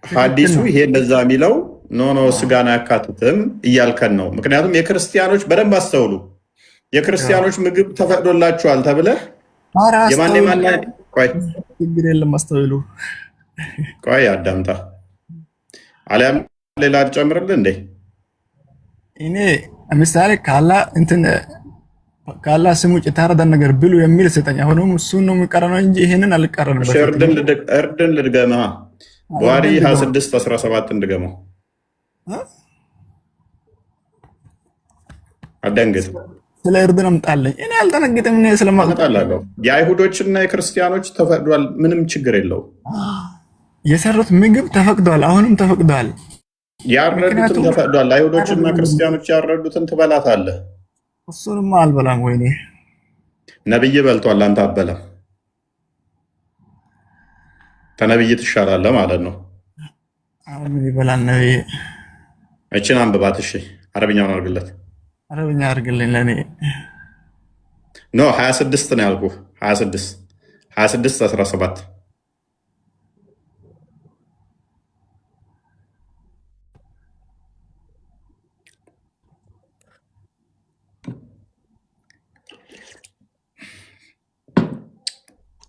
ሐዲሱ ይሄ እንደዛ የሚለው ኖ ስጋን አያካትትም እያልከን ነው። ምክንያቱም የክርስቲያኖች በደንብ አስተውሉ፣ የክርስቲያኖች ምግብ ተፈቅዶላችኋል ተብለህ የማን ችግር የለም አስተውሉ። ቆይ አዳምጣ፣ አሊያም ሌላ ልጨምርልህ እንዴ? እኔ ምሳሌ ካላ ስም ውጭ የታረደን ነገር ብሉ የሚል ስጠኝ። አሁንም እሱን ነው የሚቀረነው እንጂ ይሄንን አልቀረንም። እርድን ልድገማ ቡሃሪ 26:17 እንድገመው። አደንግጥ። ስለ እርድ ነው የምጣለኝ። እኔ አልጠነግጥም። እኔ ስለማጣላለሁ የአይሁዶችና የክርስቲያኖች ተፈቅዷል። ምንም ችግር የለው። የሰሩት ምግብ ተፈቅዷል። አሁንም ተፈቅዷል። ያረዱትን ተፈቅዷል። አይሁዶችና ክርስቲያኖች ያረዱትን ትበላታለህ። እሱንማ አልበላም። ወይኔ ነብይ በልቷል፣ አንተ አበላም። ተነብይ ትሻላለህ ማለት ነው። አሁን ምን ይበላል ነብይ? እችን አንብባት። እሺ አረብኛውን አድርግለት። አረብኛ አድርግልኝ ለኔ። ኖ 26 ነው ያልኩህ። 26:17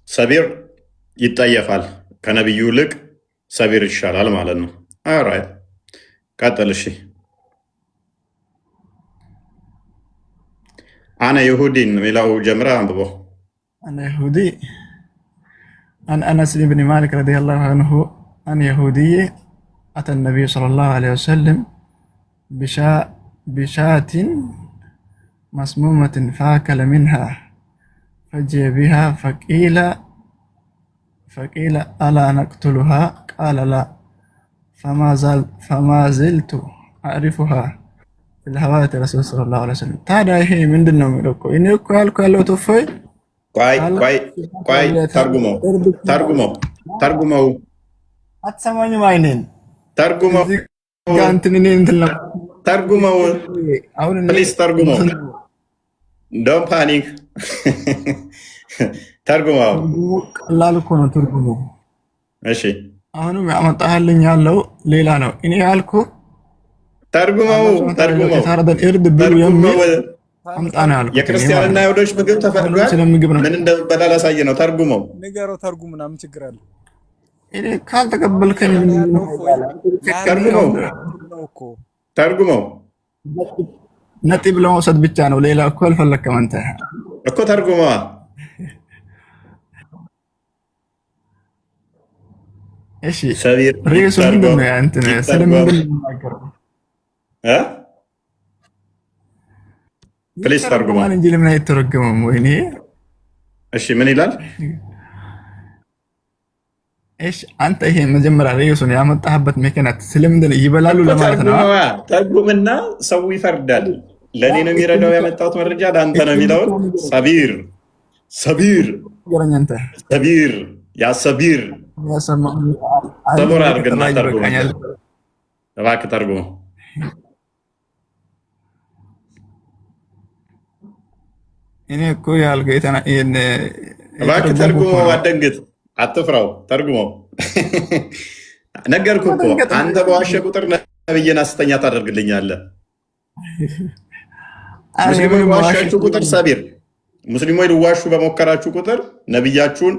ሰቢር ይጠየፋል። ከነቢዩ ይልቅ ሰቢር ይሻላል ማለት ነው። አራይ ቀጥል። እሺ አነ ይሁዲን ሚለው ጀምረ አንብቦ። አነ ይሁዲ አን አነስ ብን ማሊክ ረዲየላሁ አንሁ አን ይሁዲይ አተ ነቢዩ ሰለላሁ ዐለይሂ ወሰለም ቢሻትን መስሙመትን ፈአከለ ሚንሃ ፈጅአ ቢሃ ፈቂለ አላ ነቅቱሉሃ ቃለ ላ ፈማ ዝልቱ አዕሪፉሃ ፊልሐዋት ረሱል ሰለላሁ ዐለይሂ ወሰለም። ታዲያ ይሄ ምንድን ነው የሚለው? እኔ እኮ ያልኩ ያለው እፎይ፣ ቆይ ተርጉመው። አትሰማኝም? አይኔን ተርጉመው፣ ፕሊዝ ተርጉመው። ዶንት ፓኒክ። ተርጉመው። ቀላል እኮ ነው ትርጉሙ። እሺ አሁንም ያመጣህልኝ ያለው ሌላ ነው። እኔ ያልኩ ተርጉመው የታረደን እርድ ብሉ የሚል አምጣ ነው ያልኩት። የክርስቲያንና አይሁዶች ምግብ ተፈቅዷል። ምን እንደበላ ላሳየ ነው። ተርጉመው ንገረው። ተርጉም ምናምን ችግር አለ። እኔ ካልተቀበልከኝ ተርጉመው ነጥብ ለመውሰድ ብቻ ነው። ሌላ እኮ አልፈለክም አንተ እኮ። ተርጉመዋ። እሺ ርዕሱ ምንድን ነው? እንትን ስለምንድን ነው የምናገረው? ፕሊስ ተርጉመው እንጂ ለምን አይተረጎምም? ወይኔ እሺ ምን ይላል? እሺ አንተ ይሄ መጀመሪያ ርዕሱን ያመጣህበት ምክንያት ስለምንድን ነው? ይበላሉ ለማለት ነው። ተርጉምና ሰው ይፈርዳል። ለእኔ ነው የሚረዳው። ያመጣሁት መረጃ ለአንተ ነው የሚለውን ሰቢር ያ ሰቢር ሰብር አድርግና ተርጉም። እባክህ ተርጉመው። እኔ እኮ ያልከው እባክህ ተርጉመው። አትደንግጥ፣ አትፍራው። ተርጉመው። ነገርኩህ እኮ አንተ በዋሸ ቁጥር ነብይን ሐሰተኛ ታደርግልኛለህ። ሙስሊሞች በዋሻችሁ ቁጥር ሰቢር፣ ሙስሊሞች ልዋሹ በሞከራችሁ ቁጥር ነብያችሁን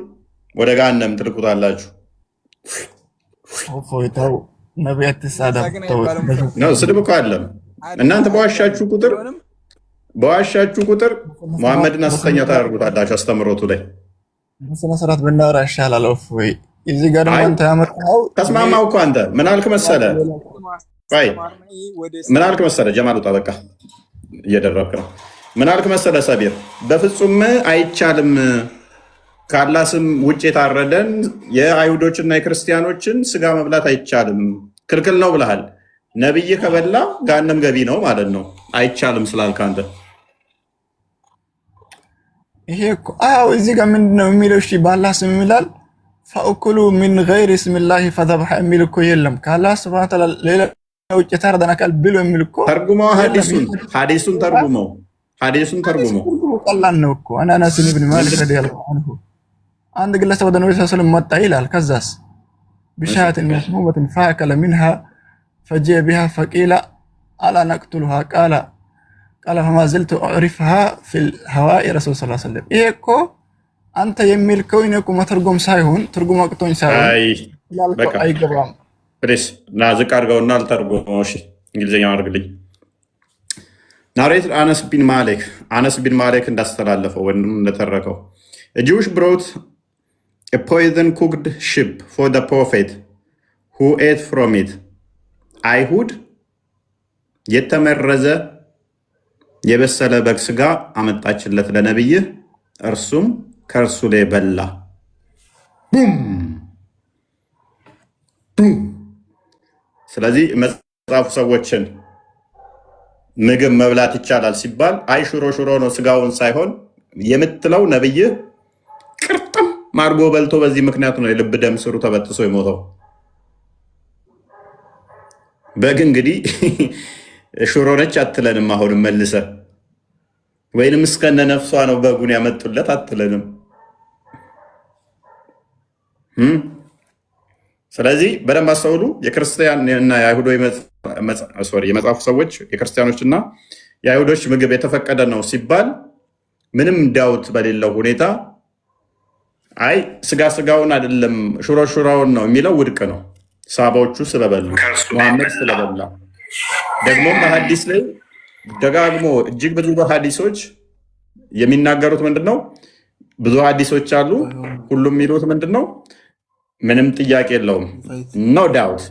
ወደ ገሃነም ትልኩታላችሁ። ስድብ እኮ አይደለም። እናንተ በዋሻችሁ ቁጥር መሐመድን ሐሰተኛ ታደርጉታላችሁ። አስተምሮቱ ላይ በስነ ስርዓት ብናወራ ይሻላል። እፎይ እዚህ ጋር ደግሞ አንተ ያመጣኸው ተስማማው እኮ። አንተ ምን አልክ መሰለህ? ምን አልክ መሰለህ? ጀማል ውጣ፣ በቃ እየደረብክ ነው። ምን አልክ መሰለህ? ሰቢር በፍጹም አይቻልም። ከአላህ ስም ውጭ የታረደን የአይሁዶችና የክርስቲያኖችን ስጋ መብላት አይቻልም፣ ክልክል ነው ብለሃል። ነብይ ከበላ ገሃነም ገቢ ነው ማለት ነው። አይቻልም ስላልክ አንተ ይሄ እኮ አዎ፣ እዚህ ጋር ምንድን ነው የሚለው? እሺ በአላህ ስም ይላል። ፈእኩሉ ሚን ገይሪ ስሚላሂ ፈዘብሐ የሚል እኮ የለም። ከአላህ ሱብሓነሁ ወተዓላ ሌላ ውጭ የታረደን አካል ብሎ የሚል እኮ ተርጉመው። ሐዲሱን ተርጉመው። ቀላል ነው እኮ። አናስ ብን ማሊክ ረዲየላሁ ዐንሁ አንድ ግለሰብ ወደ ነብዩ ሰለላሁ ዐለይሂ ወሰለም መጣ ይላል። ከዛስ بشاة مسمومة فأكل منها فجاء بها فقيل ألا نقتلها قال فما زلت أعرفها في الهواء رسول صلى الله عليه وسلم إيكو أنت يميل كوينكو ما ترجم سايهون ترجم أكتون سايهون አይ በቃ أي قبرام ፕሊስ እና ዝቅ አድርገውና አልተርጎመው። እሺ እንግሊዝኛ አድርግልኝ። ናሬትድ አነስ ቢን ማሌክ እንዳስተላለፈው ወይም እንደተረከው a Jewish brought a poison cooked sheep for the prophet who ate from it. አይሁድ የተመረዘ የበሰለ በግ ስጋ አመጣችለት ለነብይህ፣ እርሱም ከእርሱ ላይ በላ። ቡም። ስለዚህ መጽሐፉ ሰዎችን ምግብ መብላት ይቻላል ሲባል አይ ሽሮ ነው ስጋውን ሳይሆን የምትለው ነብይህ ቅርጥም ማርጎ በልቶ በዚህ ምክንያቱ ነው የልብ ደም ስሩ ተበጥሶ የሞተው። በግ እንግዲህ ሽሮ ነች አትለንም። አሁንም መልሰ ወይንም እስከነ ነፍሷ ነው በጉን ያመጡለት አትለንም። ስለዚህ በደንብ አስተውሉ። የክርስቲያን እና የአይሁዶ የመጽሐፉ ሰዎች የክርስቲያኖችና የአይሁዶች ምግብ የተፈቀደ ነው ሲባል ምንም ዳውት በሌለው ሁኔታ አይ ስጋውን አይደለም ሽሮውን ነው የሚለው ውድቅ ነው። ሳባዎቹ ስለበሉ መሐመድ ስለበላ ደግሞ በሐዲስ ላይ ደጋግሞ እጅግ ብዙ ሐዲሶች የሚናገሩት ምንድነው? ብዙ ሐዲሶች አሉ። ሁሉም የሚሉት ምንድነው? ምንም ጥያቄ የለውም። ኖ ዳውት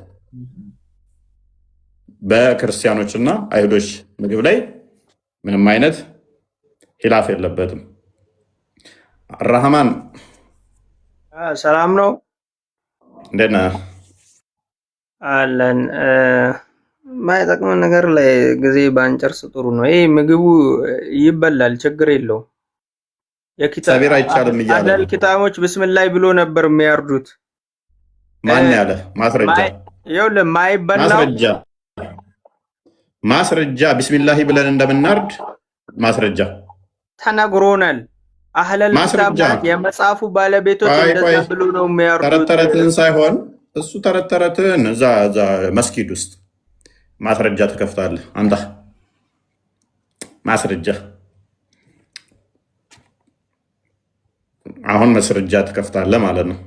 በክርስቲያኖችና አይሁዶች ምግብ ላይ ምንም አይነት ሂላፍ የለበትም። አራህማን ሰላም ነው። እንዴት ነህ? አለን ማይጠቅም ነገር ላይ ጊዜ ባንጨርስ ጥሩ ነው። ይሄ ምግቡ ይበላል፣ ችግር የለውም። ሰቢር አይቻልም እያለ አዳል ኪታቦች ብስምላህ ብሎ ነበር የሚያርዱት። ማን ያለ ማስረጃ? ይኸውልህ ማይበላው ማስረጃ ቢስሚላህ ብለን እንደምናርድ ማስረጃ ተነግሮናል። አህለል ኪታብ የመጽሐፉ ባለቤቶች እንደዛ ብሎ ነው የሚያርዱት። ተረተረትን ሳይሆን እሱ ተረተረትን እዛ መስጊድ ውስጥ ማስረጃ ተከፍታለህ አንተ። ማስረጃ አሁን ማስረጃ ተከፍታለህ ማለት ነው።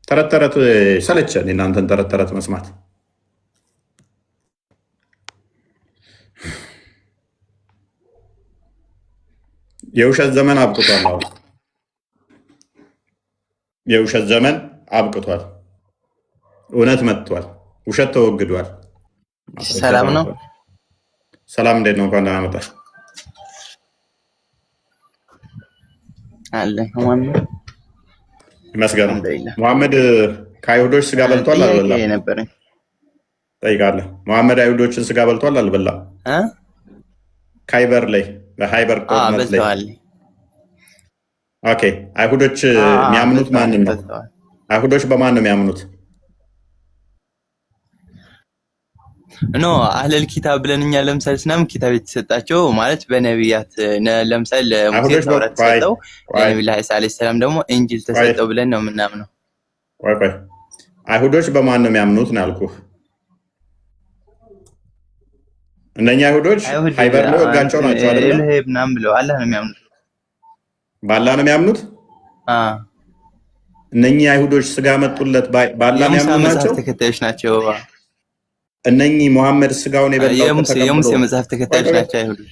ተረተረት ሰለቸን እናንተን ተረተረት መስማት። የውሸት ዘመን አብቅቷል። አሁን የውሸት ዘመን አብቅቷል። እውነት መጥቷል። ውሸት ተወግዷል። ሰላም ነው። ሰላም እንዴት ነው? እንኳን ደህና መጣሽ። አለ ማመድ ይመስገን። መሐመድ ከአይሁዶች ስጋ በልቷል አልበላም? ነበረኝ ጠይቃለህ። መሐመድ አይሁዶችን ስጋ በልቷል አልበላም? ካይበር ላይ በሃይበር ጦርነት ላይ ኦኬ። አይሁዶች የሚያምኑት ማንን ነው? አይሁዶች በማን ነው የሚያምኑት? ኖ አህለል ኪታብ ብለን እኛ ለምሳሌ ስናም ኪታብ የተሰጣቸው ማለት በነቢያት ለምሳሌ ለሙሴ ተውራት ተሰጠው፣ ለነብዩ ኢሳ አለይሂ ሰላም ደግሞ እንጂል ተሰጠው ብለን ነው የምናምነው። ቆይ አይሁዶች በማን ነው የሚያምኑት ነው ያልኩህ። እነኛ አይሁዶች ሃይበር ነው ወጋቸው ናቸው አይደል? ለሄብ ምናምን ብለው አላህ ነው የሚያምኑት። በአላህ ነው የሚያምኑት። እነኚህ አይሁዶች ስጋ መጡለት በአላህ ነው የሚያምኑት። ተከታዮች ናቸው። እነኚህ ሙሐመድ ስጋውን የበላው የሙሴ መጽሐፍ ተከታዮች ናቸው አይሁዶች።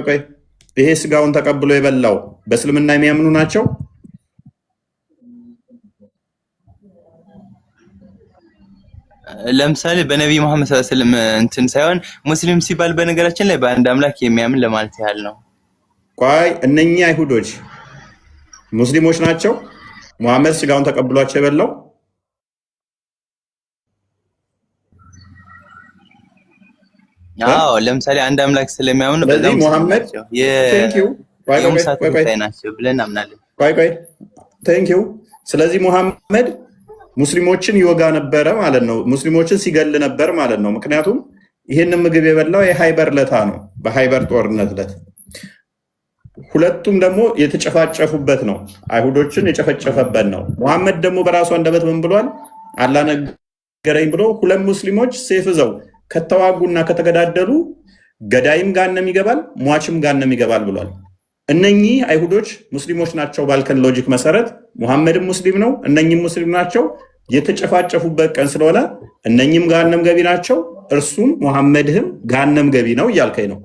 ቆይ ይሄ ስጋውን ተቀብሎ የበላው በእስልምና የሚያምኑ ናቸው? ለምሳሌ በነብዩ መሐመድ ሰለላሁ ዐለይሂ ወሰለም እንትን ሳይሆን ሙስሊም ሲባል በነገራችን ላይ በአንድ አምላክ የሚያምን ለማለት ያህል ነው። ቆይ እነኚህ አይሁዶች ሙስሊሞች ናቸው? ሙሐመድ ስጋውን ተቀብሏቸው የበላው አዎ ለምሳሌ አንድ አምላክ ስለሚያምኑ በዚህ ሙሐመድ የሙሳ ተከታይ ናቸው ብለን እናምናለን። ቴንኪው። ስለዚህ ሙሐመድ ሙስሊሞችን ይወጋ ነበረ ማለት ነው። ሙስሊሞችን ሲገል ነበር ማለት ነው። ምክንያቱም ይህንን ምግብ የበላው የሃይበር ለታ ነው፣ በሃይበር ጦርነት ለት። ሁለቱም ደግሞ የተጨፋጨፉበት ነው፣ አይሁዶችን የጨፈጨፈበት ነው። ሙሐመድ ደግሞ በራሱ አንደበት ምን ብሏል? አላህ ገረኝ ብሎ ሁለት ሙስሊሞች ሴፍ ይዘው ከተዋጉና ከተገዳደሉ ገዳይም ገሃነም ይገባል፣ ሟችም ገሃነም ይገባል ብሏል። እነኚህ አይሁዶች ሙስሊሞች ናቸው ባልከን ሎጂክ መሰረት ሙሐመድም ሙስሊም ነው፣ እነኚህም ሙስሊም ናቸው። የተጨፋጨፉበት ቀን ስለሆነ እነኚህም ገሃነም ገቢ ናቸው፣ እርሱም ሙሐመድህም ገሃነም ገቢ ነው እያልከኝ ነው።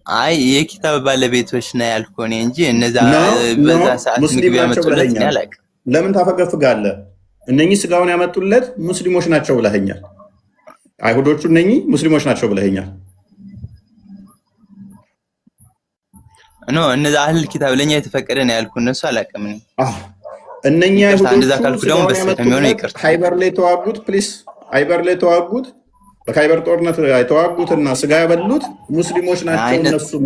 አይ የኪታብ ባለቤቶች ነው ያልኩህ እኔ እንጂ እነዛ በዛ ሰዓት ምግብ ያመጡለት ነው ያላቅ። ለምን ታፈገፍጋለህ? እነኚህ ስጋውን ያመጡለት ሙስሊሞች ናቸው ብለኸኛል። አይሁዶቹ እነኚህ ሙስሊሞች ናቸው ብለኸኛል። ኖ እነዛ አህል ኪታብ ለኛ የተፈቀደ ነው ያልኩህ፣ እነሱ አላውቅም ነው። እነኛ አይሁዶቹ እንደዛ ካልኩ ደግሞ በስተት የሚሆነው ይቅርታ። ሃይበር ላይ ተዋጉት ፕሊስ፣ ሃይበር ላይ ተዋጉት፣ በካይበር ጦርነት የተዋጉትና ስጋ ያበሉት ሙስሊሞች ናቸው እነሱም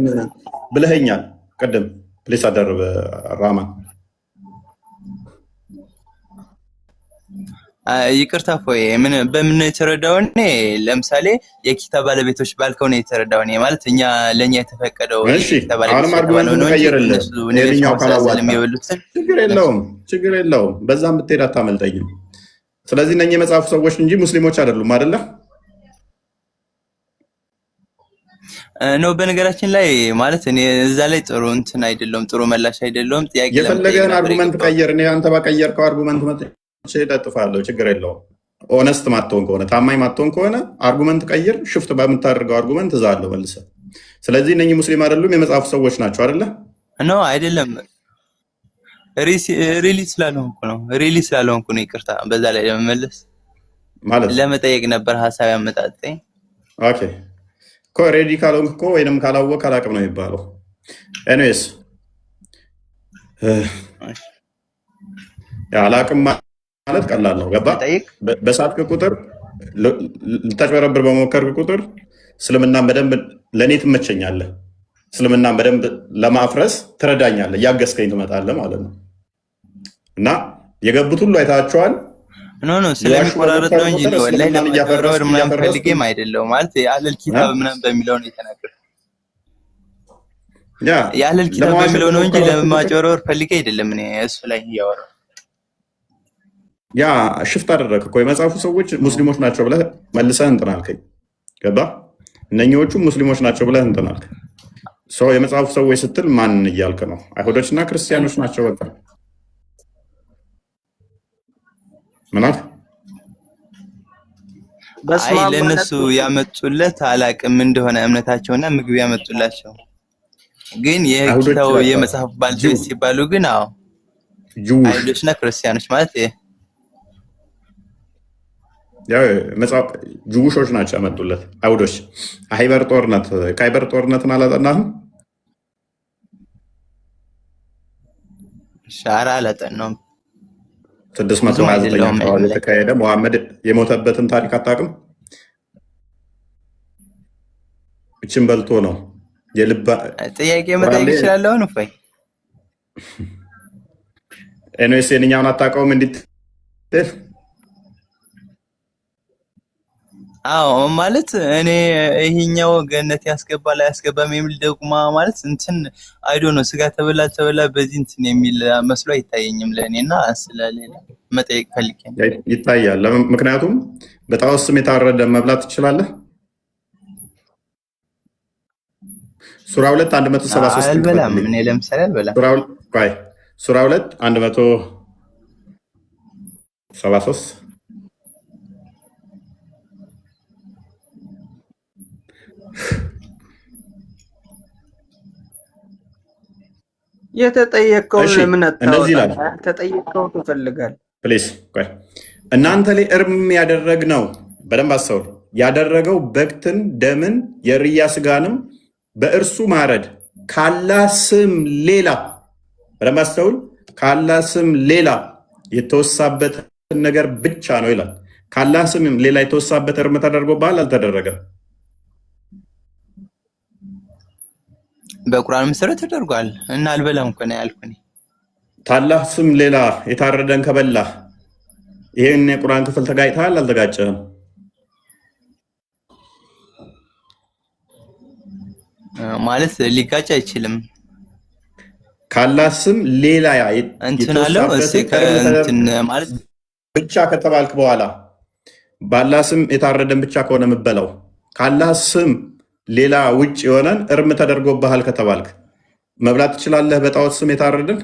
ብለኸኛል ቅድም። ፕሊስ አደረበ ራማን ይቅርታ ፎይ ምን በምን የተረዳው እኔ ለምሳሌ የኪታብ ባለቤቶች ባልከው ነው የተረዳው እኔ ማለት እኛ ለኛ የተፈቀደው የኪታብ ባለቤቶች ነው እነሱ ነብያው ካላዋለም የበሉትን ችግር የለውም በዛም ብትሄድ አታመልጠኝም። ስለዚህ እነኚህ የመጽሐፉ ሰዎች እንጂ ሙስሊሞች አይደሉም አይደለ? ነው በነገራችን ላይ ማለት እኔ እዛ ላይ ጥሩ እንትን አይደለም፣ ጥሩ መላሽ አይደለም። ጥያቄ የፈለገን አርጉመንት ቀየር። እኔ አንተ ባቀየርከው አርጉመንት እጠጥፋለሁ፣ ችግር የለውም። ኦነስት ማትሆን ከሆነ ታማኝ ማትሆን ከሆነ አርጉመንት ቀይር፣ ሽፍት በምታደርገው አርጉመንት እዛለሁ መልሰህ። ስለዚህ እነኚህ ሙስሊም አይደሉም የመጽሐፉ ሰዎች ናቸው አይደለ? ነው አይደለም። ሪሊ ስላልሆንኩ ነው ይቅርታ። በዛ ላይ ለመመለስ ማለት ለመጠየቅ ነበር ሀሳብ ያመጣጠኝ። ኦኬ እኮ ሬዲ ካልሆንክ እኮ ወይንም ካላወቅ አላቅም ነው የሚባለው። ኤኒዌይስ አላቅም ማለት ቀላል ነው። ገባ? በሳትክ ቁጥር ልታጭበረብር በሞከርክ ቁጥር እስልምናን በደንብ ለእኔ ትመቸኛለህ፣ እስልምናን በደንብ ለማፍረስ ትረዳኛለህ፣ እያገዝከኝ ትመጣለህ ማለት ነው። እና የገቡት ሁሉ አይታቸዋል። ኖ ስለሚቆራረጥ ነው እንጂ ወላሂ ለማጭበርበር ምናምን ፈልጌም አይደለም። ማለት የአህለል ኪታብ ምናምን በሚለው ነው የተናገርኩት። የአህለል ኪታብ በሚለው ነው እንጂ ለማጭበርበር ፈልጌ አይደለም። እኔ እሱ ላይ እያወራሁ ያ ሽፍት አደረግክ እኮ የመጽሐፉ ሰዎች ሙስሊሞች ናቸው ብለህ መልሰህ እንትን አልከኝ። ገባ? እነኚዎቹ ሙስሊሞች ናቸው ብለህ እንትን አልክ። ሰው የመጽሐፉ ሰዎች ስትል ማን እያልክ ነው? አይሁዶችና ክርስቲያኖች ናቸው። በቃ ምናምን አይ ለነሱ ያመጡለት አላቅም እንደሆነ እምነታቸውና ምግብ ያመጡላቸው ግን የኪታው የመጽሐፍ ባለቤት ሲባሉ ግን አዎ አይሁዶችና ክርስቲያኖች ማለት ያው መጽሐፍ ጁውሾች ናቸው ያመጡለት። አይሁዶች ካይበር ጦርነትን አላጠናህም? ሻራ አላጠናም። 629 አካባቢ የተካሄደ ሙሐመድ የሞተበትን ታሪክ አታውቅም? እችን በልቶ ነው የልባ ጥያቄ መጠየቅ ይችላለሁ ነው ፈይ ኤንኤስ የኛውን አታውቀውም? እንዴት አዎ ማለት እኔ ይሄኛው ገነት ያስገባል አያስገባም የሚል ደግሞ ማለት እንትን አይዶ ነው ስጋ ተበላ በዚህ እንትን የሚል መስሎ አይታየኝም ለእኔና ስለሌላ መጠየቅ ፈልጌ ይታያል። ምክንያቱም በጣዖት ስም የታረደ መብላት ትችላለህ። ሱራ 2 173 አልበላም። እኔ ለምሳሌ አልበላም። ሱራ 2 173 የተጠየቀውን ለምን አታወጣም? ተጠየቀውን ትፈልጋለህ? ፕሊዝ ቆይ። እናንተ ላይ እርም ያደረግነው በደንብ አስተውል። ያደረገው በግትን፣ ደምን፣ የርያ ስጋንም በእርሱ ማረድ ካላህ ስም ሌላ በደንብ አስተውል። ካላህ ስም ሌላ የተወሳበትን ነገር ብቻ ነው ይላል። ካላህ ስም ሌላ የተወሳበት እርም ተደርጎብሃል? አልተደረገም። በቁርአን መሰረት ተደርጓል እና አልበላም እኮ ነው ያልኩኝ። ካላህ ስም ሌላ የታረደን ከበላህ ይሄን የቁርአን ክፍል ተጋጭተሃል? አልተጋጨህም? ማለት ሊጋጭ አይችልም። ካላህ ስም ሌላ እንትን አለው ማለት ብቻ ከተባልክ በኋላ በአላህ ስም የታረደን ብቻ ከሆነ የምበላው ከአላህ ስም ሌላ ውጭ የሆነን እርም ተደርጎብሃል ከተባልክ መብላት ትችላለህ? በጣዖት ስም የታረደን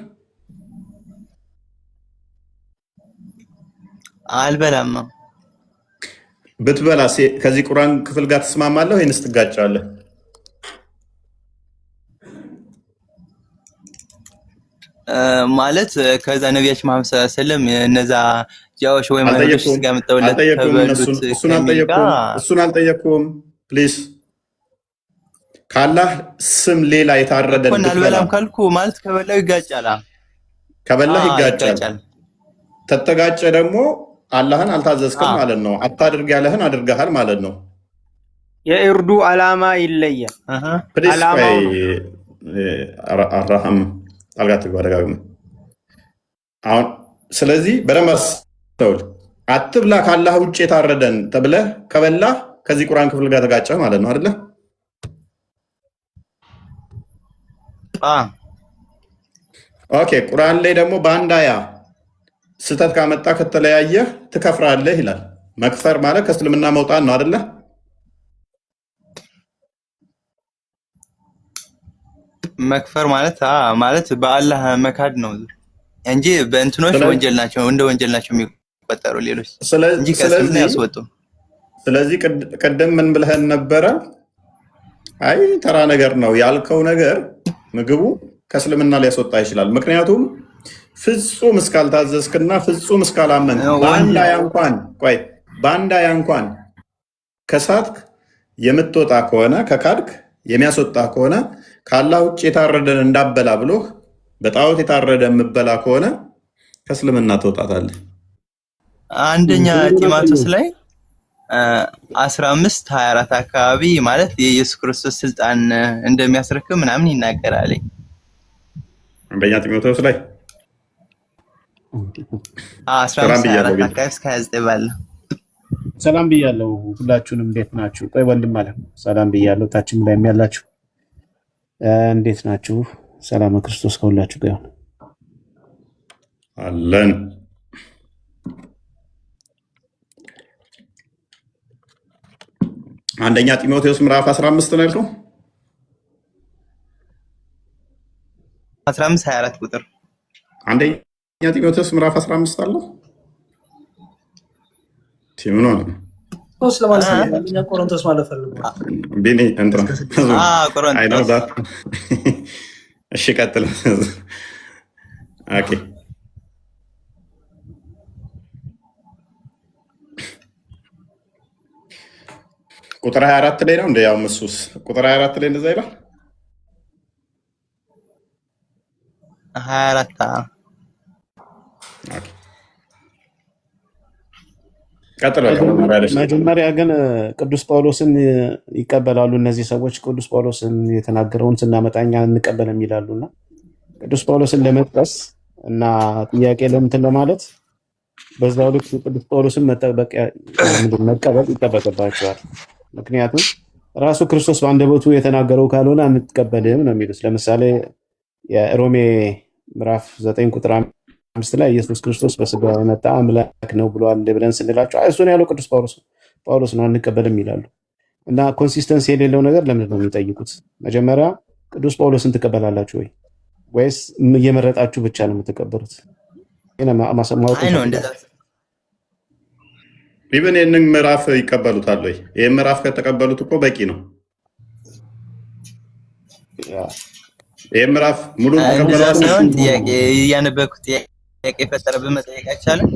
አልበላም። ብትበላ ከዚህ ቁርአን ክፍል ጋር ትስማማለህ ወይንስ ትጋጫለህ? ማለት ከዛ ነቢያችን መሐመድ ሰለላሁ ዐለይሂ ወሰለም እነዛ ጃዎች ወይ ማለቶች ጋር መጣውለት እሱን አልጠየቅኩም። ፕሊዝ ከአላህ ስም ሌላ የታረደን እኮ አልበላም ካልኩ ማለት ከበላው ይጋጫል። ከበላህ ይጋጫል። ተተጋጨ ደግሞ አላህን አልታዘዝክም ማለት ነው። አታድርግ ያለህን አድርገሃል ማለት ነው። የእርዱ ዓላማ ይለያል። አራህም አልጋት ደጋግመህ አሁን ስለዚህ በደንብ አስተውል። አትብላ ካላህ ውጭ የታረደን ተብለህ ከበላህ ከዚህ ቁርአን ክፍል ጋር ተጋጨ ማለት ነው አይደለ? ኦኬ። ቁርአን ላይ ደግሞ በአንድ አያ ስህተት ካመጣ ከተለያየህ ትከፍራለህ ይላል። መክፈር ማለት ከእስልምና መውጣት ነው አይደለ? መክፈር ማለት በአላህ መካድ ነው እንጂ በእንትኖች ወንጀል ናቸው፣ እንደ ወንጀል ናቸው የሚቆጠሩ ሌሎች እንጂ ከእስልምና ያስወጡ። ስለዚህ ቀደም ምን ብለህን ነበረ? አይ ተራ ነገር ነው ያልከው ነገር ምግቡ ከእስልምና ሊያስወጣ ይችላል። ምክንያቱም ፍጹም እስካልታዘዝክና ፍጹም እስካላመን በአንድ አያ እንኳን ከሳትክ የምትወጣ ከሆነ ከካድክ የሚያስወጣ ከሆነ ከአላህ ውጭ የታረደን እንዳበላ ብሎህ በጣዖት የታረደ የምበላ ከሆነ ከእስልምና ትወጣታለህ። አንደኛ ጢሞቴዎስ ላይ 15:24 አካባቢ ማለት የኢየሱስ ክርስቶስ ስልጣን እንደሚያስረክብ ምናምን ይናገራል። አንደኛ ጢሞቴዎስ ላይ 15:24 አካባቢ እስከ 29 ባለው። ሰላም ብያለሁ። ሁላችሁንም እንዴት ናችሁ? ቆይ ወንድም አለ ሰላም ብያለሁ። ታችም ላይ ያላችሁ እንዴት ናችሁ? ሰላም ክርስቶስ ከሁላችሁ ጋር ይሁን። አለን። አንደኛ ጢሞቴዎስ ምዕራፍ 15 ነው ያልከው? 15:24 ቁጥር አንደኛ ጢሞቴዎስ ምዕራፍ 15 አለው። ቲምኖ ነው ለማለት ነው። አንደኛ ቆሮንቶስ ማለት ፈልጓል። ቢኒ እንትን ቆሮንቶስ። አይ ነው ዳት። እሺ ቀጥል። ኦኬ ቁጥር 24 ላይ ነው እንደ ያው መስሱስ ቁጥር 24 ላይ እንደዛ ይላል። 24 ኦኬ ቀጥል። መጀመሪያ ግን ቅዱስ ጳውሎስን ይቀበላሉ እነዚህ ሰዎች። ቅዱስ ጳውሎስን የተናገረውን ስናመጣኛ እንቀበልም ይላሉና ቅዱስ ጳውሎስን ለመጥቀስ እና ጥያቄ ለምትን ለማለት በዛው ልክ ቅዱስ ጳውሎስን መቀበል ይጠበቅባቸዋል። ምክንያቱም ራሱ ክርስቶስ በአንደበቱ የተናገረው ካልሆነ አንቀበልም ነው የሚሉት። ለምሳሌ የሮሜ ምዕራፍ 9 ቁጥር 5 ላይ ኢየሱስ ክርስቶስ በስጋ የመጣ አምላክ ነው ብሏል ብለን ስንላቸው እሱን ያለው ቅዱስ ጳውሎስ ነው አንቀበልም ይላሉ። እና ኮንሲስተንሲ የሌለው ነገር ለምንድን ነው የሚጠይቁት? መጀመሪያ ቅዱስ ጳውሎስን ትቀበላላችሁ ወይ ወይስ እየመረጣችሁ ብቻ ነው የምትቀበሉት? ኢቨን ይህንን ምዕራፍ ይቀበሉታል ወይ? ይህን ምዕራፍ ከተቀበሉት እኮ በቂ ነው። ይህ ምዕራፍ ሙሉ ሳይሆን ጥያቄ እያነበብኩ ጥያቄ የፈጠረብህ መጠየቅ አይቻልም?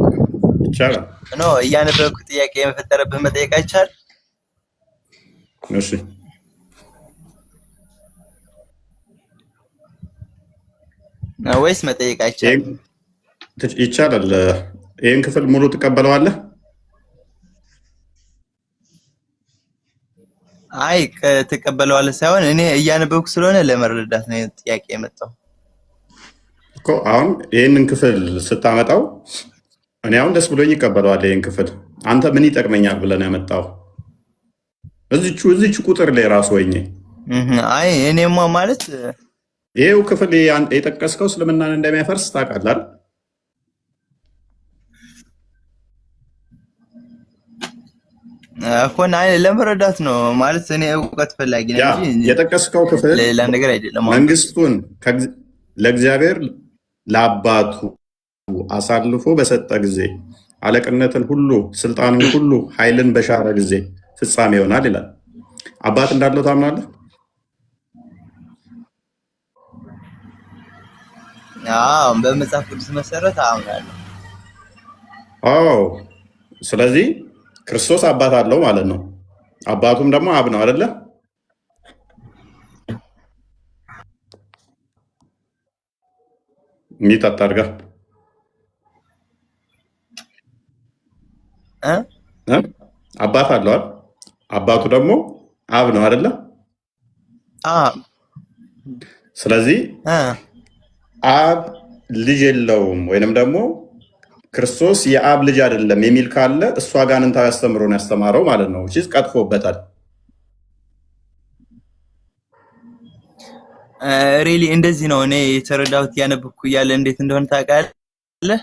ይቻላል። እያነበብኩ ጥያቄ የፈጠረብህ መጠየቅ አይቻልም? እሺ ወይስ መጠየቅ አይቻልም? ይቻላል። ይህን ክፍል ሙሉ ትቀበለዋለህ? አይ ትቀበለዋለህ ሳይሆን እኔ እያነበብኩ ስለሆነ ለመረዳት ነው ጥያቄ የመጣው እኮ። አሁን ይህንን ክፍል ስታመጣው እኔ አሁን ደስ ብሎኝ ይቀበለዋል። ይህን ክፍል አንተ ምን ይጠቅመኛል ብለን ያመጣው እዚቹ ቁጥር ላይ ራሱ ወይኔ። አይ እኔማ ማለት ይሄው ክፍል የጠቀስከው እስልምናን እንደሚያፈርስ ታውቃለህ። እኮና ለመረዳት ነው ማለት እኔ እውቀት ፈላጊ ነኝ እንጂ የጠቀስከው ክፍል ሌላ ነገር አይደለም። መንግስቱን ለእግዚአብሔር ለአባቱ አሳልፎ በሰጠ ጊዜ አለቅነትን ሁሉ ስልጣንን ሁሉ ኃይልን በሻረ ጊዜ ፍጻሜ ይሆናል ይላል። አባት እንዳለው ታምናለህ? አዎ፣ በመጽሐፍ ቅዱስ መሰረት አምናለሁ። አዎ። ስለዚህ ክርስቶስ አባት አለው ማለት ነው። አባቱም ደግሞ አብ ነው አይደለ? የሚጠጣ አድርጋ አባት አለዋል። አባቱ ደግሞ አብ ነው አይደለ? ስለዚህ አብ ልጅ የለውም ወይንም ደግሞ ክርስቶስ የአብ ልጅ አይደለም የሚል ካለ እሱ አጋንንታዊ አስተምሮን ያስተማረው ማለት ነው። እሺ፣ ቀጥፎበታል። ሪሊ እንደዚህ ነው እኔ የተረዳሁት። ያነበብኩ እያለ እንዴት እንደሆነ ታውቃለህ?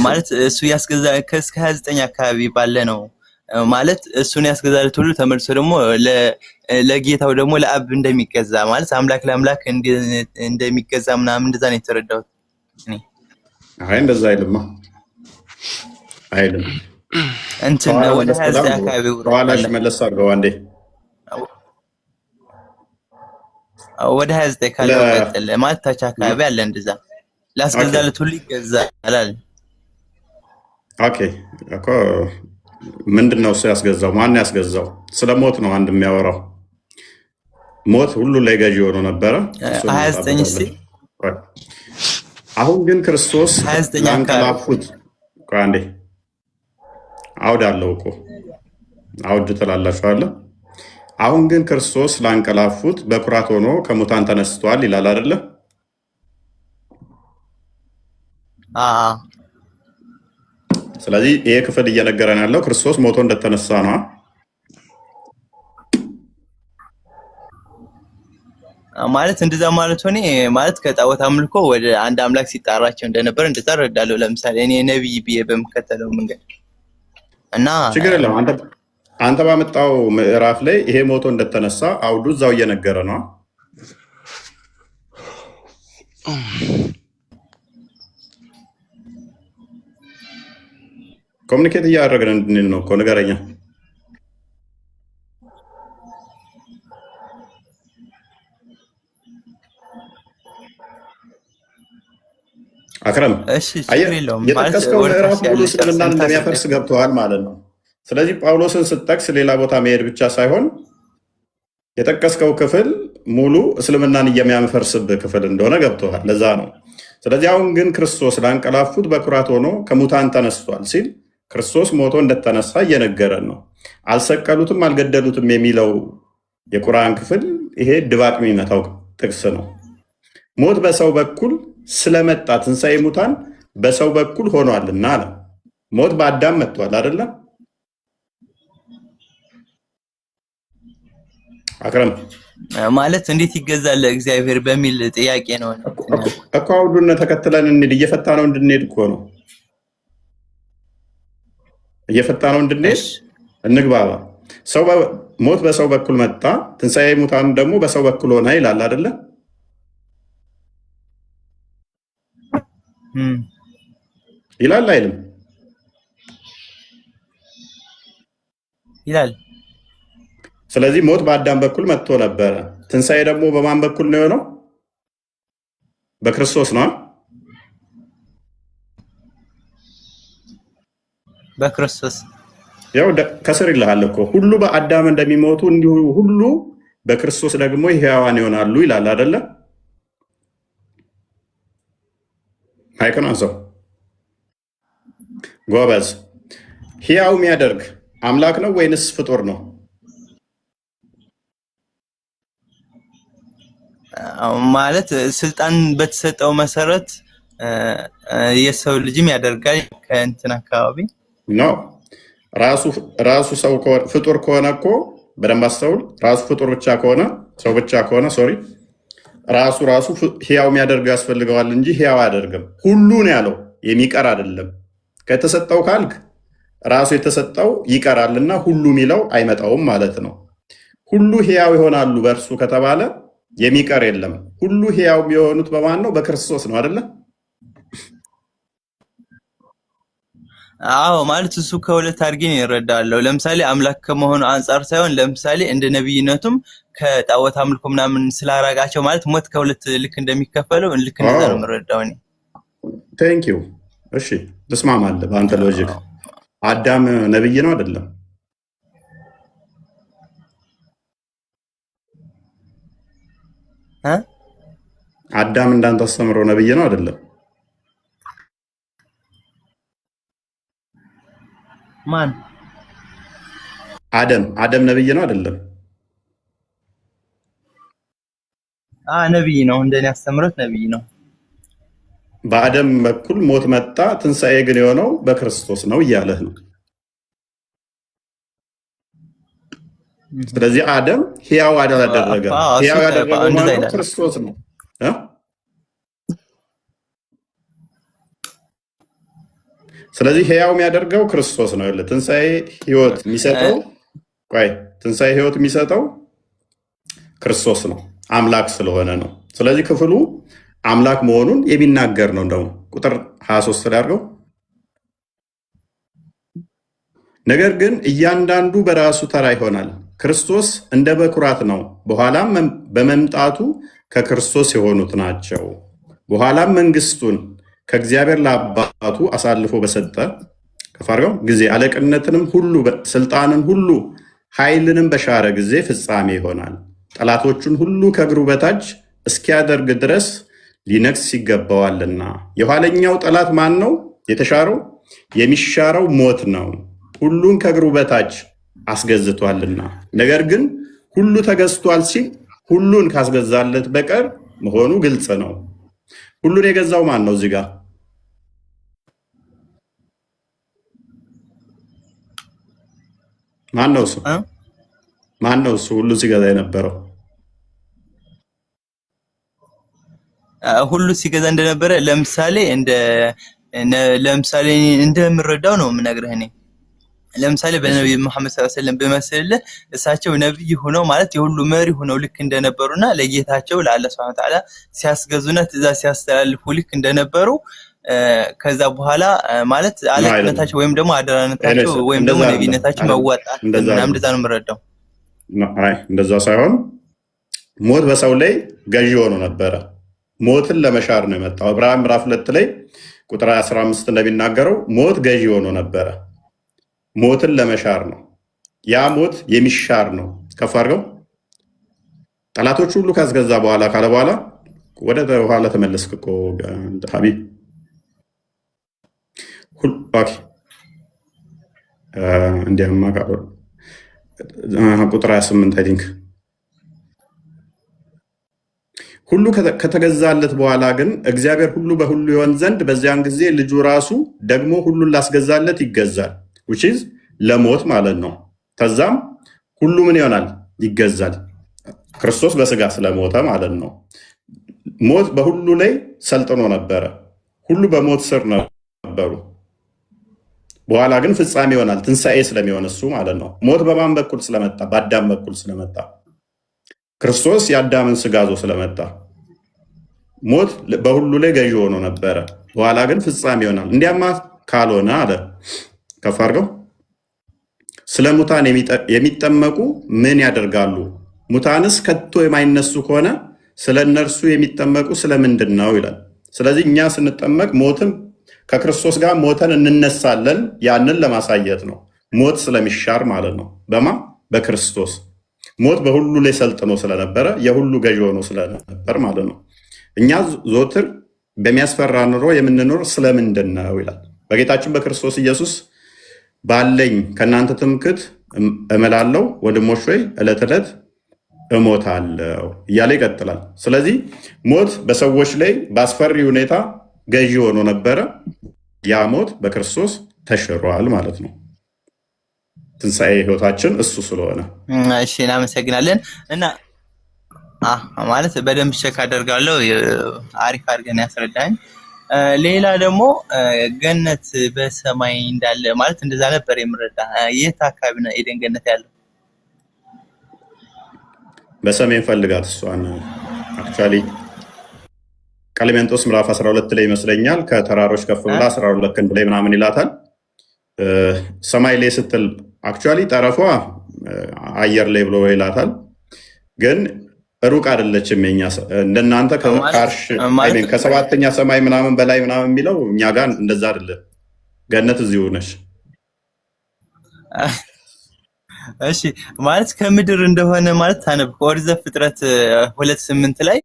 ማለት እሱ ያስገዛ ከእስከ 29 አካባቢ ባለ ነው ማለት እሱን ያስገዛለት ሁሉ ተመልሶ ደግሞ ለጌታው ደግሞ ለአብ እንደሚገዛ ማለት አምላክ ለአምላክ እንደሚገዛ ምናምን እንደዛ ነው የተረዳሁት እኔ። አይ እንደዛ አይልማ አይልም። እንትን ወደ 29 አካባቢ ኋላሽ መለስ አድርገው አንዴ ወደ 29 ካለው ቀጥል ማለት ታች አካባቢ አለ እንደዛ ላስገዛለት ሁሉ ይገዛል። ኦኬ እኮ ምንድነው እሱ ያስገዛው? ማን ያስገዛው? ስለ ሞት ነው አንድ የሚያወራው። ሞት ሁሉ ላይ ገዢ ሆኖ ነበረ 29 አሁን ግን ክርስቶስ ላንቀላፉት አንዴ አውድ አለው እኮ አውድ ትላላችኋለህ። አሁን ግን ክርስቶስ ላንቀላፉት በኩራት ሆኖ ከሙታን ተነስቷል ይላል አይደለ? ስለዚህ ይሄ ክፍል እየነገረን ያለው ክርስቶስ ሞቶ እንደተነሳ ነው ማለት እንደዛ ማለት ሆኔ ማለት ከጣዖት አምልኮ ወደ አንድ አምላክ ሲጣራቸው እንደነበር እንደዛ እረዳለሁ። ለምሳሌ እኔ ነብይ ብዬ በምከተለው መንገድ እና ችግር የለም። አንተ ባመጣው ምዕራፍ ላይ ይሄ ሞቶ እንደተነሳ አውዱ እዛው እየነገረ ነው። ኮሚኒኬት እያደረግን እንድንል ነው እኮ ንገረኛ። አክረም የጠቀስከው ምዕራፍ ሙሉ እስልምናን እንደሚያፈርስ ገብተዋል ማለት ነው። ስለዚህ ጳውሎስን ስትጠቅስ ሌላ ቦታ መሄድ ብቻ ሳይሆን የጠቀስከው ክፍል ሙሉ እስልምናን የሚያፈርስብህ ክፍል እንደሆነ ገብተዋል። ለዛ ነው። ስለዚህ አሁን ግን ክርስቶስ ላንቀላፉት በኩራት ሆኖ ከሙታን ተነስቷል ሲል ክርስቶስ ሞቶ እንደተነሳ እየነገረን ነው። አልሰቀሉትም አልገደሉትም የሚለው የቁርአን ክፍል ይሄ ድባቅ የሚመታው ጥቅስ ነው። ሞት በሰው በኩል ስለመጣ ትንሣኤ ሙታን በሰው በኩል ሆኗልና አለ። ሞት በአዳም መጥቷል አይደለም? አክረም ማለት እንዴት ይገዛል እግዚአብሔር በሚል ጥያቄ ነው እኮ አውዱን ተከትለን እንሂድ። እየፈታ ነው እንድንሄድ እኮ ነው እየፈታ ነው እንድንሄድ እንግባባ። ሞት በሰው በኩል መጣ ትንሣኤ ሙታን ደግሞ በሰው በኩል ሆነ ይላል አይደለ? ይላል አይልም? ይላል። ስለዚህ ሞት በአዳም በኩል መጥቶ ነበረ። ትንሣኤ ደግሞ በማን በኩል ነው የሆነው? በክርስቶስ ነው። በክርስቶስ ያው ከስር ይልሃል እኮ ሁሉ በአዳም እንደሚሞቱ እንዲሁ ሁሉ በክርስቶስ ደግሞ ሕያዋን ይሆናሉ ይላል አይደለ? አይከና ሰው ጎበዝ። ሕያው የሚያደርግ አምላክ ነው ወይንስ ፍጡር ነው? ማለት ስልጣን በተሰጠው መሰረት የሰው ልጅም ያደርጋል። ከእንትን አካባቢ ነው ራሱ ሰው ፍጡር ከሆነ እኮ በደንብ አስተውል። ራሱ ፍጡር ብቻ ከሆነ ሰው ብቻ ከሆነ ራሱ ሕያው የሚያደርገው ያስፈልገዋል እንጂ ሕያው አያደርግም። ሁሉን ያለው የሚቀር አይደለም። ከተሰጠው ካልክ ራሱ የተሰጠው ይቀራልና ሁሉ የሚለው አይመጣውም ማለት ነው። ሁሉ ሕያው ይሆናሉ በእርሱ ከተባለ የሚቀር የለም። ሁሉ ሕያው የሚሆኑት በማን ነው? በክርስቶስ ነው አይደለ? አዎ ማለት እሱ ከሁለት አድርጌ ነው ይረዳለው። ለምሳሌ አምላክ ከመሆኑ አንፃር ሳይሆን ለምሳሌ እንደ ነብይነቱም ከጣዖት አምልኮ ምናምን ስላራጋቸው ማለት ሞት ከሁለት ልክ እንደሚከፈለው ልክ እንደዛ ነው የምረዳው እኔ። ቴንክ ዩ። እሺ ተስማማለህ በአንተ ሎጂክ። አዳም ነብይ ነው አይደለም? አዳም እንዳንተ አስተምሮ ነብይ ነው አይደለም? ማን? አደም ነብይ ነው አይደለም? ነብይ ነው። እንደኔ አስተምሮት ነብይ ነው። በአደም በኩል ሞት መጣ፣ ትንሣኤ ግን የሆነው በክርስቶስ ነው እያለህ ነው። ስለዚህ አደም ሕያው አላደረገም። ሕያው ያደረገው ማለት ክርስቶስ ነው። ስለዚህ ሕያው የሚያደርገው ክርስቶስ ነው። ትንሣኤ ሕይወት የሚሰጠው ክርስቶስ ነው፣ አምላክ ስለሆነ ነው። ስለዚህ ክፍሉ አምላክ መሆኑን የሚናገር ነው። እንደውም ቁጥር 23 ላይ አድርገው። ነገር ግን እያንዳንዱ በራሱ ተራ ይሆናል። ክርስቶስ እንደ በኩራት ነው፣ በኋላም በመምጣቱ ከክርስቶስ የሆኑት ናቸው። በኋላም መንግስቱን ከእግዚአብሔር ለአባቱ አሳልፎ በሰጠ ከፋርገው ጊዜ አለቅነትንም ሁሉ ስልጣንን ሁሉ ኃይልንም በሻረ ጊዜ ፍጻሜ ይሆናል። ጠላቶቹን ሁሉ ከእግሩ በታች እስኪያደርግ ድረስ ሊነግስ ይገባዋልና። የኋለኛው ጠላት ማን ነው? የተሻረው የሚሻረው ሞት ነው፣ ሁሉን ከእግሩ በታች አስገዝቷልና። ነገር ግን ሁሉ ተገዝቷል ሲል ሁሉን ካስገዛለት በቀር መሆኑ ግልጽ ነው። ሁሉን የገዛው ማን ነው? እዚህ ጋር ማን ነው እሱ ሁሉን ሲገዛ የነበረው? ሁሉ ሲገዛ እንደነበረ ለምሳሌ እንደምረዳው ነው የምነግርህ እኔ። ለምሳሌ በነብዩ መሐመድ ሰለላሁ ዐለይሂ ወሰለም በመሰለህ እሳቸው ነብይ ሆነው ማለት የሁሉ መሪ ሆነው ልክ እንደነበሩና ለጌታቸው ለአላህ ሱብሓነሁ ወተዓላ ሲያስገዙና ትእዛዝ ሲያስተላልፉ ልክ እንደነበሩ ከዛ በኋላ ማለት አለቅነታቸው ወይም ደግሞ አደራነታቸው ወይም ደግሞ ነብይነታቸው መዋጣት ምናምን እንደዛ ነው የምረዳው። እንደዛ ሳይሆን ሞት በሰው ላይ ገዢ ሆኖ ነበረ። ሞትን ለመሻር ነው የመጣው። ዕብራውያን ምዕራፍ 2 ላይ ቁጥር 15 እንደሚናገረው ሞት ገዢ ሆኖ ነበረ። ሞትን ለመሻር ነው። ያ ሞት የሚሻር ነው። ከፍ አድርገው። ጠላቶች ሁሉ ካስገዛ በኋላ ካለ በኋላ ወደ ኋላ ተመለስክ እኮ ሀቢብ። እንዲያማ ቁጥር 28 አይ ቲንክ ሁሉ ከተገዛለት በኋላ ግን እግዚአብሔር ሁሉ በሁሉ ይሆን ዘንድ በዚያን ጊዜ ልጁ ራሱ ደግሞ ሁሉን ላስገዛለት ይገዛል። which is ለሞት ማለት ነው። ከዛም ሁሉ ምን ይሆናል? ይገዛል። ክርስቶስ በስጋ ስለሞተ ማለት ነው። ሞት በሁሉ ላይ ሰልጥኖ ነበረ። ሁሉ በሞት ስር ነበሩ። በኋላ ግን ፍጻሜ ይሆናል፣ ትንሣኤ ስለሚሆን እሱ ማለት ነው። ሞት በማን በኩል ስለመጣ? በአዳም በኩል ስለመጣ። ክርስቶስ የአዳምን ስጋ ይዞ ስለመጣ ሞት በሁሉ ላይ ገዢ ሆኖ ነበረ። በኋላ ግን ፍጻሜ ይሆናል። እንዲያማ ካልሆነ አለ ከፍ አድርገው ስለ ሙታን የሚጠመቁ ምን ያደርጋሉ? ሙታንስ ከቶ የማይነሱ ከሆነ ስለ እነርሱ የሚጠመቁ ስለምንድን ነው ይላል። ስለዚህ እኛ ስንጠመቅ ሞትም ከክርስቶስ ጋር ሞተን እንነሳለን። ያንን ለማሳየት ነው። ሞት ስለሚሻር ማለት ነው። በማ በክርስቶስ ሞት በሁሉ ላይ ሰልጥኖ ስለነበረ የሁሉ ገዢ ሆኖ ስለነበር ማለት ነው። እኛ ዞትር በሚያስፈራ ኑሮ የምንኖር ስለምንድን ነው ይላል። በጌታችን በክርስቶስ ኢየሱስ ባለኝ ከእናንተ ትምክህት እምላለሁ፣ ወንድሞች ሆይ ዕለት ዕለት እሞታለሁ እያለ ይቀጥላል። ስለዚህ ሞት በሰዎች ላይ በአስፈሪ ሁኔታ ገዢ ሆኖ ነበረ። ያ ሞት በክርስቶስ ተሽሯል ማለት ነው። ትንሣኤ ህይወታችን እሱ ስለሆነ እሺ፣ እናመሰግናለን። እና ማለት በደንብ ቼክ አደርጋለሁ። አሪፍ አድርገን ያስረዳኝ። ሌላ ደግሞ ገነት በሰማይ እንዳለ ማለት እንደዛ ነበር የምረዳ። የት አካባቢ ነው ኤደን ገነት ያለው? በሰሜን ፈልጋት እሷን አክቹዋሊ ቀለሜንጦስ ምዕራፍ 12 ላይ ይመስለኛል ከተራሮች ከፍ ብላ 12 ክንድ ላይ ምናምን ይላታል። ሰማይ ላይ ስትል አክቹዋሊ ጠረፏ አየር ላይ ብሎ ይላታል። ግን ሩቅ አይደለችም። የኛ እንደናንተ ከአርሽ ከሰባተኛ ሰማይ ምናምን በላይ ምናምን የሚለው እኛ ጋር እንደዛ አይደለም። ገነት እዚሁ ነች። እሺ ማለት ከምድር እንደሆነ ማለት ታነብ ኦሪት ዘፍጥረት 2:8 ላይ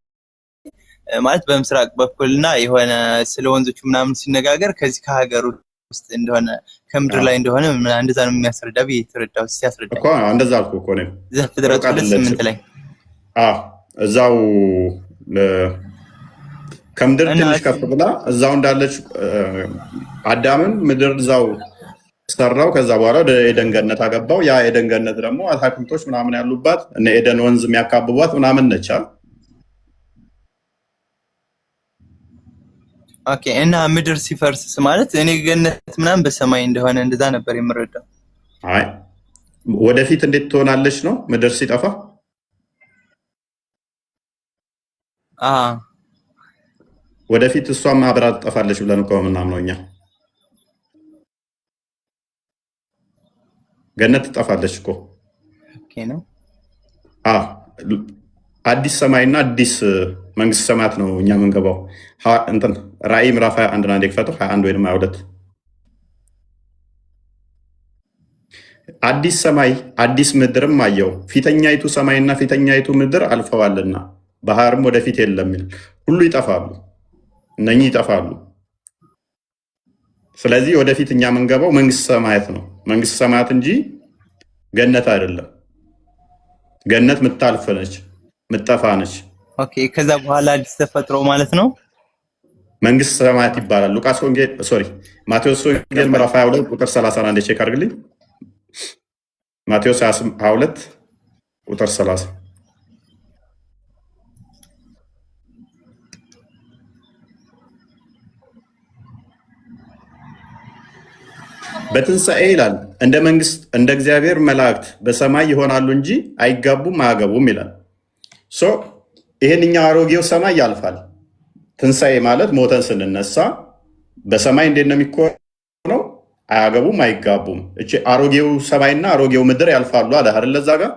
ማለት በምስራቅ በኩልና የሆነ ስለ ወንዞቹ ምናምን ሲነጋገር ከዚህ ከሀገር ውስጥ እንደሆነ ከምድር ላይ እንደሆነ እንደዛ ነው የሚያስረዳ በተረዳው ሲያስረዳ እኮ እንደዛ አልኩ እኮ ነው። ዘፍጥረት 2:8 ላይ እዛው ከምድር ትንሽ ከፍ ብላ እዛው እንዳለች አዳምን ምድር እዛው ሰራው። ከዛ በኋላ ወደ ኤደን ገነት አገባው። ያ ኤደን ገነት ደግሞ አትክልቶች ምናምን ያሉባት እነ ኤደን ወንዝ የሚያካብቧት ምናምን ነች። ኦኬ እና ምድር ሲፈርስ ማለት እኔ ገነት ምናምን በሰማይ እንደሆነ እንደዛ ነበር የምረዳው። አይ ወደፊት እንዴት ትሆናለች ነው ምድር ሲጠፋ? ወደፊት እሷም አብራ ትጠፋለች ብለን እኮ ምናምን ነው እኛ። ገነት ትጠፋለች እኮ። ኦኬ ነው። አዲስ ሰማይና አዲስ መንግስት ሰማያት ነው እኛ የምንገባው። እንትን ራእይ ምዕራፍ 21 አንድ የክፈተው 21 ወይም 22 አዲስ ሰማይ አዲስ ምድርም አየው፣ ፊተኛይቱ ሰማይና ፊተኛይቱ ምድር አልፈዋልና ባህርም ወደፊት የለም ይላል። ሁሉ ይጠፋሉ፣ እነኚህ ይጠፋሉ። ስለዚህ ወደፊት እኛ የምንገባው መንግስት ሰማያት ነው። መንግስት ሰማያት እንጂ ገነት አይደለም። ገነት ምታልፍ ነች፣ ምጠፋ ነች። ኦኬ ከዛ በኋላ አዲስ ተፈጥሮ ማለት ነው መንግስት ሰማያት ይባላል። ማቴዎስ ወንጌል ምዕራፍ 22 ቁጥር 31 ቼክ አድርግልኝ። ማቴዎስ 22 ቁጥር 30 በትንሣኤ ይላል እንደ መንግስት እንደ እግዚአብሔር መላእክት በሰማይ ይሆናሉ እንጂ አይጋቡም አያገቡም ይላል። ይሄንኛው አሮጌው ሰማይ ያልፋል። ትንሣኤ ማለት ሞተን ስንነሳ በሰማይ እንዴት ነው የሚሆነው? አያገቡም አይጋቡም። እቺ አሮጌው ሰማይና አሮጌው ምድር ያልፋሉ አለ አይደል? እዛ ጋር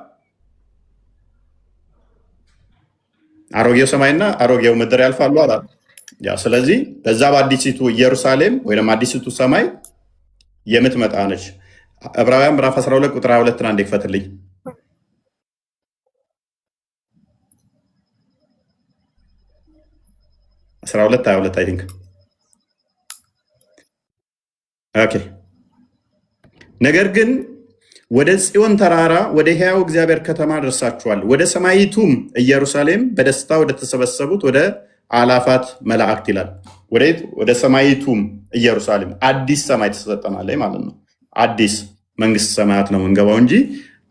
አሮጌው ሰማይና አሮጌው ምድር ያልፋሉ አለ። ስለዚህ በዛ በአዲሲቱ ኢየሩሳሌም ወይም አዲሲቱ ሰማይ የምትመጣ ነች። ዕብራውያን ምዕራፍ 12 ቁጥር 22 አንዴ ክፈትልኝ። 12 አይ ቲንክ ኦኬ። ነገር ግን ወደ ጽዮን ተራራ ወደ ሕያው እግዚአብሔር ከተማ ደርሳችኋል፣ ወደ ሰማይቱም ኢየሩሳሌም በደስታ ወደ ተሰበሰቡት ወደ አላፋት መላእክት ይላል። ወደ ሰማይቱም ኢየሩሳሌም አዲስ ሰማይ ተሰጠናል ማለት ነው። አዲስ መንግስት ሰማያት ነው የምንገባው እንጂ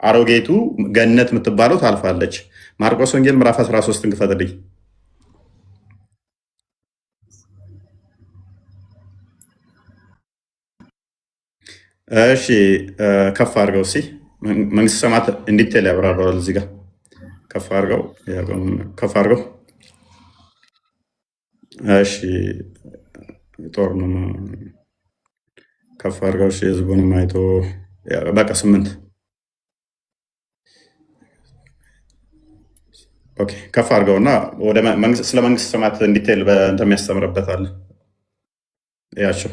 አሮጌቱ ገነት የምትባለው ታልፋለች። ማርቆስ ወንጌል ምዕራፍ 13 እንክፈትልኝ። እሺ ከፍ አድርገው እስኪ መንግስት ሰማያት እንዲቴል ያብራራዋል እዚህ ጋር። ከፍ አድርገው እሺ ጦር ነው ከፍ አድርገው። እሺ ህዝቡንም አይቶ በቃ 8 ኦኬ ከፍ አድርገውና ወደ ስለ መንግስት ሰማያት እንዲቴል እንደሚያስተምርበታል ያቸው።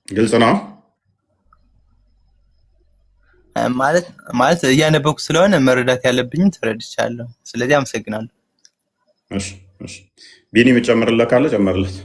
ግልጽ ነው ማለት እያነበብኩ ስለሆነ መረዳት ያለብኝ ተረድቻለሁ። ስለዚህ አመሰግናለሁ። ቢኒ የምጨምርለት ካለ ጨምርለት።